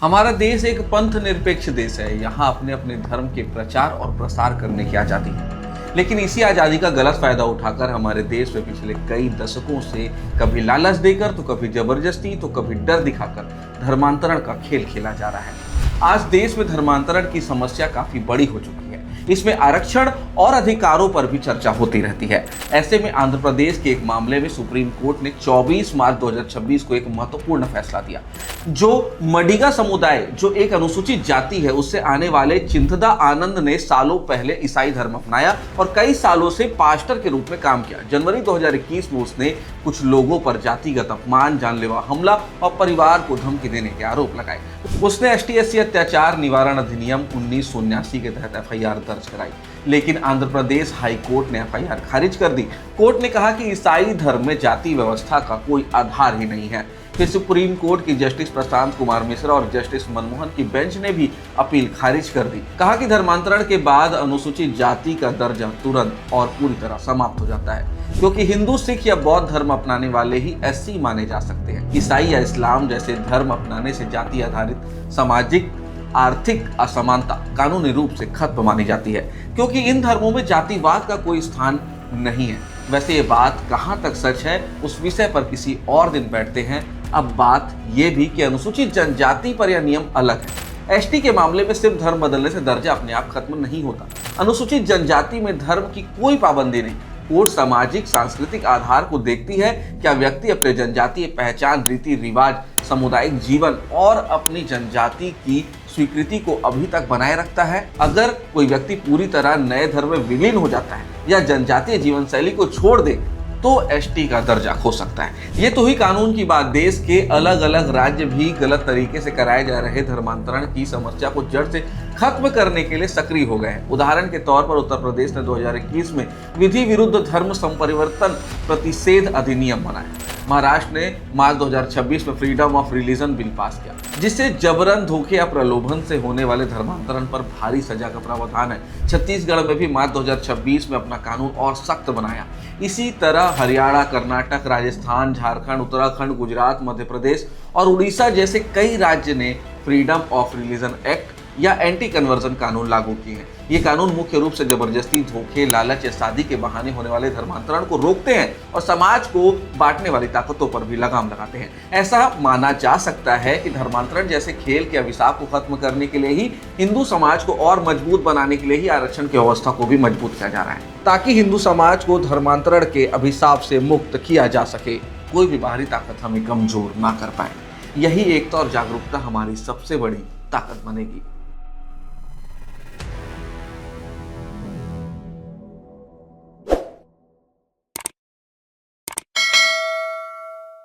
हमारा देश एक पंथ निरपेक्ष देश है। यहाँ अपने अपने धर्म के प्रचार और प्रसार करने की आज़ादी है। लेकिन इसी आज़ादी का गलत फायदा उठाकर हमारे देश में पिछले कई दशकों से कभी लालच देकर तो कभी जबरदस्ती तो कभी डर दिखाकर धर्मांतरण का खेल खेला जा रहा है। आज देश में धर्मांतरण की समस्या काफी बड़ी हो चुकी है। इसमें आरक्षण और अधिकारों पर भी चर्चा होती रहती है। ऐसे में आंध्र प्रदेश के एक मामले में सुप्रीम कोर्ट ने 24 मार्च 2026 को एक महत्वपूर्ण फैसला दिया। जो मडिगा समुदाय जो एक अनुसूचित जाति है, उससे आने वाले चिंतदा आनंद ने सालों पहले ईसाई धर्म अपनाया और कई सालों से पास्टर के रूप में काम किया। जनवरी 2021 में उसने कुछ लोगों पर जातिगत अपमान, जानलेवा हमला और परिवार को धमकी देने के आरोप लगाए। उसने एसटी/एससी अत्याचार निवारण अधिनियम 1979 के तहत एफआईआर दर्ज कराई, लेकिन आंध्र प्रदेश हाई कोर्ट ने एफआईआर खारिज कर दी। कोर्ट ने कहा कि ईसाई धर्म में जाति व्यवस्था का कोई आधार ही नहीं है। फिर सुप्रीम कोर्ट की जस्टिस प्रशांत कुमार मिश्रा और जस्टिस मनमोहन की बेंच ने भी अपील खारिज कर दी। कहा कि धर्मांतरण के बाद अनुसूचित जाति का दर्जा तुरंत और पूरी तरह समाप्त हो जाता है, क्योंकि हिंदू, सिख या बौद्ध धर्म अपनाने वाले ही एससी माने जा सकते हैं। ईसाई या इस्लाम जैसे धर्म अपनाने से जाति आधारित सामाजिक आर्थिक असमानता कानूनी रूप से खत्म मानी जाती है, क्योंकि इन धर्मों में जातिवाद का कोई स्थान नहीं है। वैसे ये बात कहाँ तक सच है, उस विषय पर किसी और दिन बैठते हैं। अब बात ये भी कि अनुसूचित जनजाति पर यह नियम अलग है। एसटी के मामले में सिर्फ धर्म बदलने से दर्जा अपने आप खत्म नहीं होता। अनुसूचित जनजाति में धर्म की कोई पाबंदी नहीं। कोर्ट सामाजिक सांस्कृतिक आधार को देखती है। क्या व्यक्ति अपने जनजातीय पहचान, रीति रिवाज, सामुदायिक जीवन और अपनी जनजाति की स्वीकृति को अभी तक बनाए रखता है? अगर कोई व्यक्ति पूरी तरह नए धर्म में विलीन हो जाता है या जनजातीय जीवन शैली को छोड़ दे तो एसटी का दर्जा खो सकता है। ये तो हुई कानून की बात। देश के अलग अलग राज्य भी गलत तरीके से कराए जा रहे धर्मांतरण की समस्या को जड़ से खत्म करने के लिए सक्रिय हो गए हैं। उदाहरण के तौर पर उत्तर प्रदेश ने 2021 में विधि विरुद्ध धर्म संपरिवर्तन प्रतिषेध अधिनियम बनाया। महाराष्ट्र ने मार्च 2026 में freedom of religion bill pass किया, जिससे जबरन, धोखे या प्रलोभन से होने वाले धर्मांतरण पर भारी सजा का प्रावधान है। छत्तीसगढ़ में भी मार्च 2026 में अपना कानून और सख्त बनाया। इसी तरह हरियाणा, कर्नाटक, राजस्थान, झारखंड, उत्तराखंड, गुजरात, मध्य प्रदेश और उड़ीसा जैसे कई राज्य ने फ्रीडम ऑफ रिलीजन एक्ट या एंटी कन्वर्जन कानून लागू किए हैं। ये कानून मुख्य रूप से जबरदस्ती, धोखे, लालच या शादी के बहाने होने वाले धर्मांतरण को रोकते हैं और समाज को बांटने वाली ताकतों पर भी लगाम लगाते हैं। ऐसा माना जा सकता है कि धर्मांतरण जैसे खेल के अभिशाप को खत्म करने के लिए ही, हिंदू समाज को और मजबूत बनाने के लिए ही आरक्षण की व्यवस्था को भी मजबूत किया जा रहा है, ताकि हिंदू समाज को धर्मांतरण के अभिशाप से मुक्त किया जा सके। कोई भी बाहरी ताकत हमें कमजोर ना कर पाए। यही एकता और जागरूकता हमारी सबसे बड़ी ताकत बनेगी।